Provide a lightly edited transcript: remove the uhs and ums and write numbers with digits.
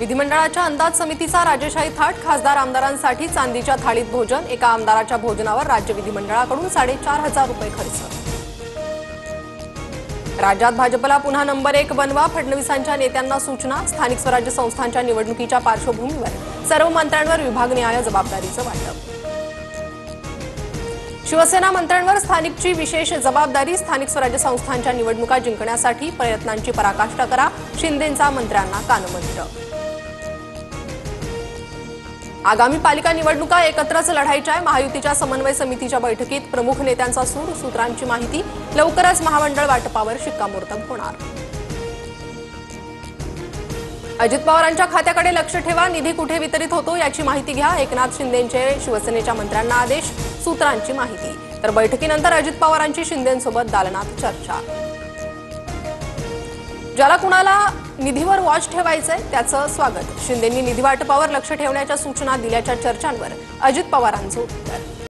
विधिमंडळाच्या अंदाज समितीचा राजेशाही थाट, खासदार आमदारांसाठी चांदीच्या थाळीत भोजन, एका आमदाराच्या भोजनावर राज्य विधिमंडळाकडून 4,500 रुपये खर्च। राज्यात भाजपला पुन्हा नंबर 1 बनवा, फडणवीसांच्या नेत्यांना सूचना। स्थानिक स्वराज्य संस्थांच्या निवडणुकीच्या पार्श्वभूमीवर सर्व मंत्र्यांवर विभागनिहाय जबाबदारीचं वाटप। शिवसेना मंत्र्यांवर स्थानिकची विशेष जबाबदारी, स्थानिक स्वराज्य संस्थांच्या निवडणुका जिंकण्यासाठी प्रयत्नांची पराकाष्ठा करा, शिंदेंचा मंत्र्यांना कानमंत्र। आगामी पालिका निवडणुका एकत्रच लढायच्या, महायुतीच्या समन्वय समितीच्या बैठकीत प्रमुख नेत्यांचा सूर, सूत्रांची माहिती। लवकरच महामंडळ वाटपावर शिक्कामोर्तब होणार। अजित पवारांच्या खात्याकडे लक्ष ठेवा, निधी कुठे वितरित होतो याची माहिती घ्या, एकनाथ शिंदेंचे शिवसेनेच्या मंत्र्यांना आदेश, सूत्रांची माहिती। तर बैठकीनंतर अजित पवारांची शिंदेंसोबत दालनात चर्चा। ज्याला कुणाला निधीवर वॉच ठेवायचंय त्याचं स्वागत, शिंदेंनी निधी वाटपावर लक्ष ठेवण्याच्या सूचना दिल्याच्या चर्चांवर अजित पवारांचं उत्तर।